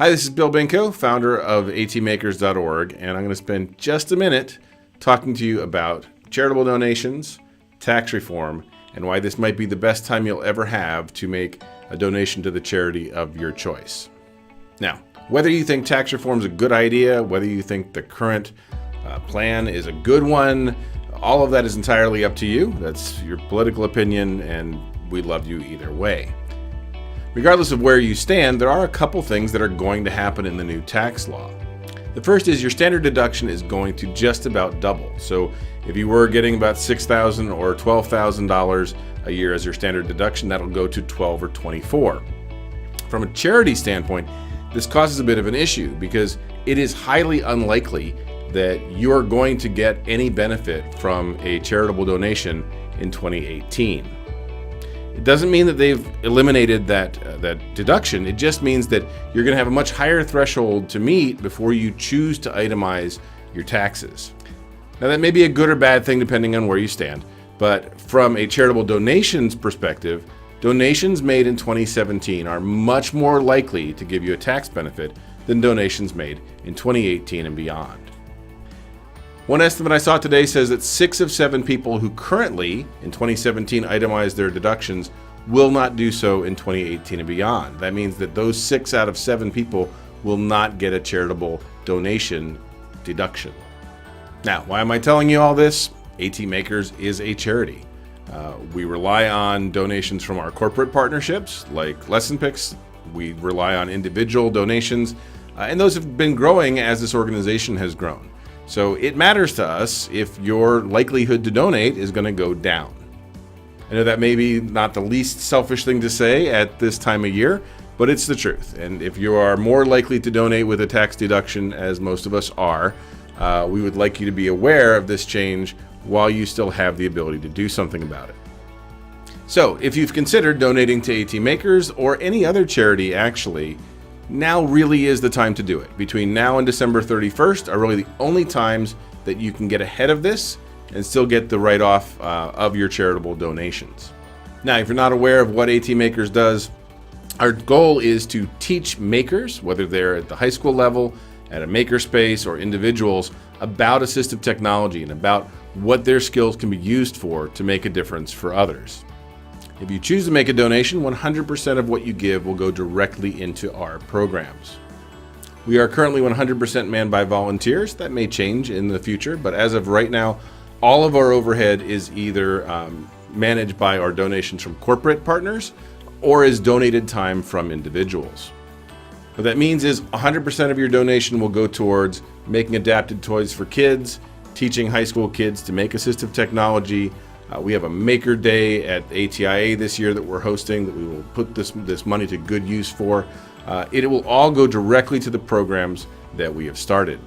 Hi, this is Bill Benko, founder of atmakers.org, and I'm going to spend just a minute talking to you about charitable donations, tax reform, and why this might be the best time you'll ever have to make a donation to the charity of your choice. Now, whether you think tax reform is a good idea, whether you think the current plan is a good one, all of that is entirely up to you. That's your political opinion, and we love you either way. Regardless of where you stand, there are a couple things that are going to happen in the new tax law. The first is your standard deduction is going to just about double. So if you were getting about $6,000 or $12,000 a year as your standard deduction, that'll go to $12,000 or $24,000. From a charity standpoint, this causes a bit of an issue because it is highly unlikely that you're going to get any benefit from a charitable donation in 2018. It doesn't mean that they've eliminated that deduction. It just means that you're going to have a much higher threshold to meet before you choose to itemize your taxes. Now, that may be a good or bad thing depending on where you stand, but from a charitable donations perspective, donations made in 2017 are much more likely to give you a tax benefit than donations made in 2018 and beyond. One estimate I saw today says that 6 of 7 people who currently, in 2017, itemized their deductions will not do so in 2018 and beyond. That means that those 6 out of 7 people will not get a charitable donation deduction. Now, why am I telling you all this? AT Makers is a charity. We rely on donations from our corporate partnerships like Lesson Picks. We rely on individual donations, and those have been growing as this organization has grown. So it matters to us if your likelihood to donate is going to go down. I know that may be not the least selfish thing to say at this time of year, but it's the truth. And if you are more likely to donate with a tax deduction, as most of us are, we would like you to be aware of this change while you still have the ability to do something about it. So if you've considered donating to AT Makers or any other charity actually, now really is the time to do it. Between now and December 31st are really the only times that you can get ahead of this and still get the write-off of your charitable donations. Now, if you're not aware of what AT Makers does, our goal is to teach makers, whether they're at the high school level, at a makerspace, or individuals, about assistive technology and about what their skills can be used for to make a difference for others. If you choose to make a donation, 100% of what you give will go directly into our programs. We are currently 100% manned by volunteers. That may change in the future, but as of right now, all of our overhead is either managed by our donations from corporate partners or is donated time from individuals. What that means is 100% of your donation will go towards making adapted toys for kids, teaching high school kids to make assistive technology. We have a Maker Day at ATIA this year that we're hosting that we will put this money to good use for. It will all go directly to the programs that we have started.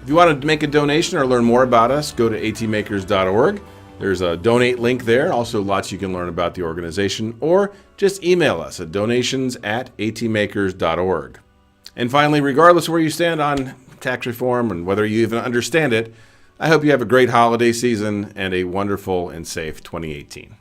If you want to make a donation or learn more about us, go to atmakers.org. There's a donate link there. Also, lots you can learn about the organization, or just email us at donations@atmakers.org. And finally, regardless of where you stand on tax reform and whether you even understand it, I hope you have a great holiday season and a wonderful and safe 2018.